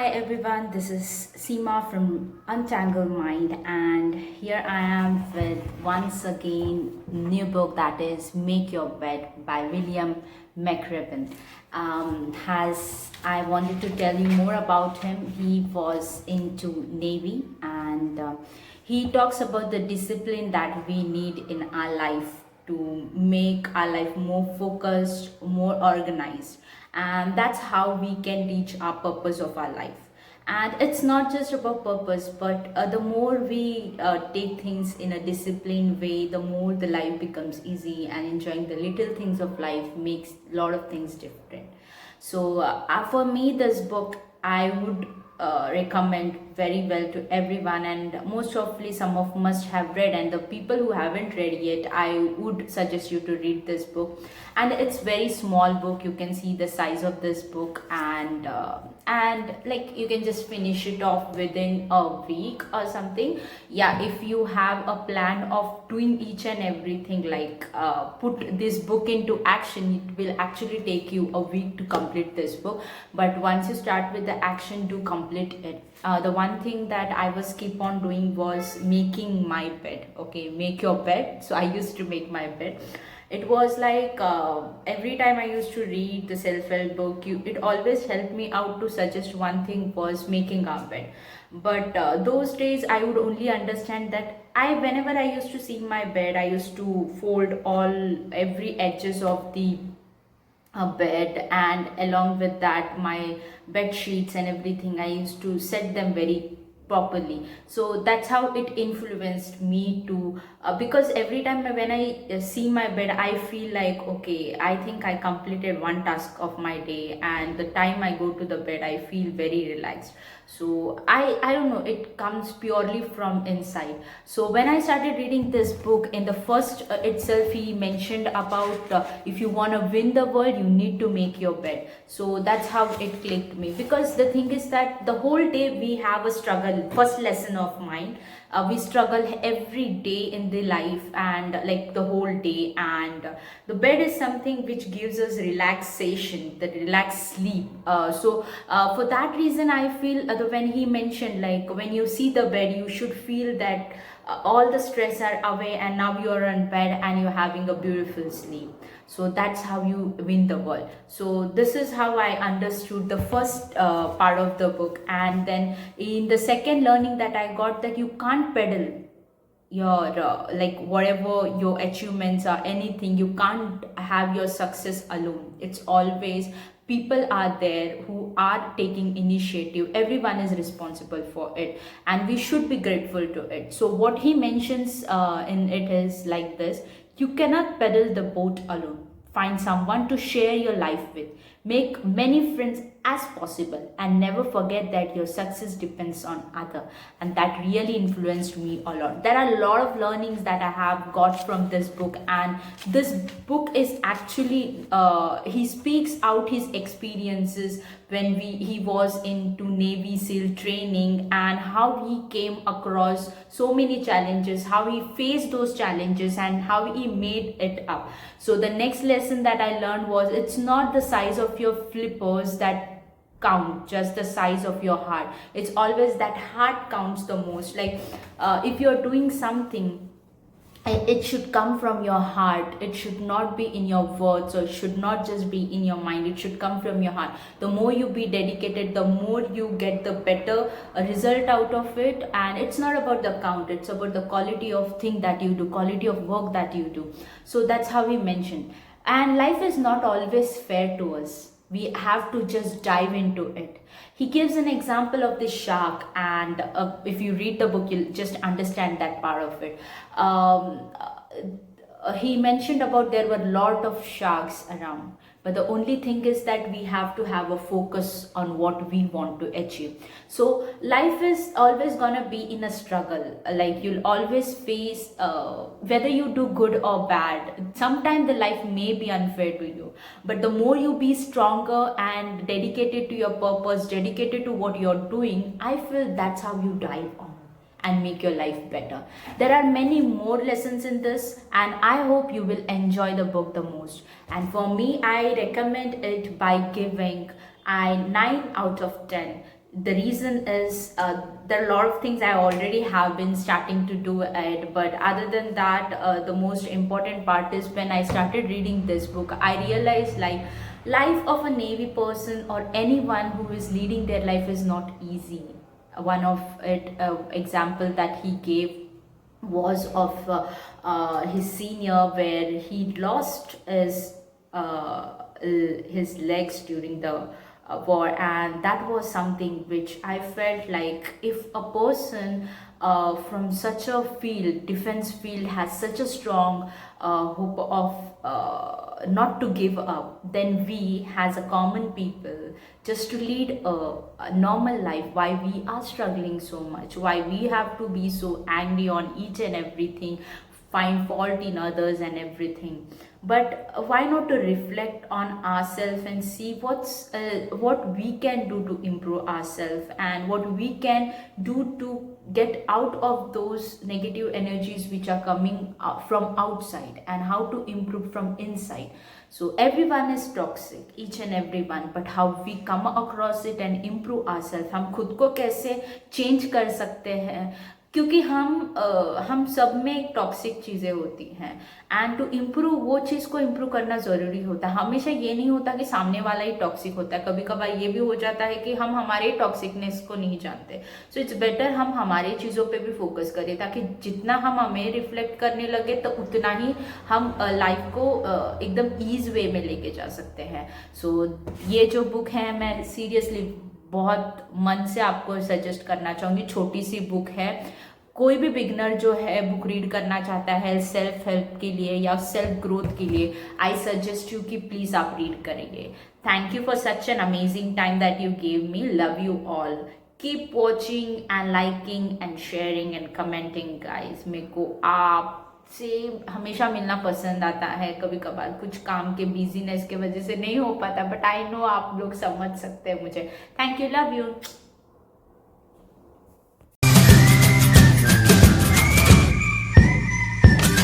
Hi everyone, this is Seema from Untangled Mind, and here I am with once again new book that is Make Your Bed by William McRaven. Has I wanted to tell you more about him. He was into Navy, and he talks about the discipline that we need in our life to make our life more focused, more organized, and that's how we can reach our purpose of our life. And it's not just about purpose, but the more we take things in a disciplined way, the more the life becomes easy, and enjoying the little things of life makes a lot of things different. So for me, this book I would recommend very well to everyone, and most hopefully some of must have read, and the people who haven't read yet, I would suggest you to read this book. And it's very small book, you can see the size of this book, and like you can just finish it off within a week or something. Yeah, if you have a plan of doing each and everything, like put this book into action, it will actually take you a week to complete this book. But once you start with the action, do complete it. The one thing that I was keep on doing was making my bed. Okay, make your bed. So I used to make my bed. It was like every time I used to read the self-help book, it always helped me out to suggest one thing was making our bed. But those days I would only understand that whenever I used to see my bed, I used to fold every edges of the bed, and along with that my bed sheets and everything, I used to set them very properly. So that's how it influenced me to because every time when I see my bed, I feel like, okay, I think I completed one task of my day, and the time I go to the bed I feel very relaxed. So I don't know, it comes purely from inside. So when I started reading this book, in the first itself he mentioned about if you want to win the world, you need to make your bed. So that's how it clicked me, because the thing is that the whole day we have a struggle. First lesson of mine, we struggle every day in the life, and like the whole day, and the bed is something which gives us relaxation, the relaxed sleep. For that reason I feel when he mentioned, like when you see the bed, you should feel that all the stress are away, and now you're in bed and you're having a beautiful sleep. So that's how you win the world. So this is how I understood the first part of the book. And then in the second learning that I got, that you can't pedal your like whatever your achievements are, anything, you can't have your success alone. It's always people are there who are taking initiative. Everyone is responsible for it, and we should be grateful to it. So what he mentions in it is like this: you cannot pedal the boat alone. Find someone to share your life with. Make many friends as possible, and never forget that your success depends on other. And that really influenced me a lot. There are a lot of learnings that I have got from this book, and this book is actually he speaks out his experiences when he was into Navy SEAL training, and how he came across so many challenges, how he faced those challenges, and how he made it up. So the next lesson that I learned was, it's not the size of your flippers that count, just the size of your heart. It's always that heart counts the most. Like if you're doing something, it should come from your heart. It should not be in your words, or it should not just be in your mind. It should come from your heart. The more you be dedicated, the more you get the better result out of it. And it's not about the count, it's about the quality of thing that you do, quality of work that you do. So that's how he mentioned. And life is not always fair to us. We have to just dive into it. He gives an example of this shark, and if you read the book, you'll just understand that part of it. He mentioned about there were a lot of sharks around, but the only thing is that we have to have a focus on what we want to achieve. So life is always gonna be in a struggle. Like you'll always face whether you do good or bad. Sometimes the life may be unfair to you, but the more you be stronger and dedicated to your purpose, dedicated to what you're doing, I feel that's how you dive on and make your life better. There are many more lessons in this, and I hope you will enjoy the book the most. And for me, I recommend it by giving I 9 out of 10. The reason is there are a lot of things I already have been starting to do it, but other than that, the most important part is when I started reading this book, I realized like life of a Navy person or anyone who is leading their life is not easy. One of it example that he gave was of his senior, where he lost his legs during the war, and that was something which I felt like if a person from such a field, defense field, has such a strong hope of not to give up, then we as a common people, just to lead a normal life, why we are struggling so much, why we have to be so angry on each and everything, find fault in others and everything. But why not to reflect on ourselves and see what we can do to improve ourselves, and what we can do to get out of those negative energies which are coming from outside, and how to improve from inside. So everyone is toxic, each and everyone, but how we come across it and improve ourselves, हम खुद को कैसे change कर सकते हैं, क्योंकि हम सब में एक टॉक्सिक चीज़ें होती हैं, एंड टू इम्प्रूव वो चीज़ को इम्प्रूव करना ज़रूरी होता है। हमेशा ये नहीं होता कि सामने वाला ही टॉक्सिक होता है, कभी कभार ये भी हो जाता है कि हम हमारे टॉक्सिकनेस को नहीं जानते। सो इट्स बेटर हम हमारे चीज़ों पे भी फोकस करें, ताकि जितना हम हमें रिफ्लेक्ट करने लगे तो उतना ही हम लाइफ को एकदम ईज वे में लेके जा सकते हैं। सो ये जो बुक है, मैं सीरियसली बहुत मन से आपको सजेस्ट करना चाहूँगी। छोटी सी बुक है, कोई भी बिगनर जो है बुक रीड करना चाहता है सेल्फ हेल्प के लिए या सेल्फ ग्रोथ के लिए, आई सजेस्ट यू कि प्लीज़ आप रीड करेंगे। Thank you for such an amazing time that you gave me. Love you all. Keep watching and liking and sharing and commenting guys. मेरे को आप से हमेशा मिलना पसंद आता है, कभी कभार कुछ काम के बिजीनेस के वजह से नहीं हो पाता, बट आई नो आप लोग समझ सकते हैं मुझे। Thank you, love you.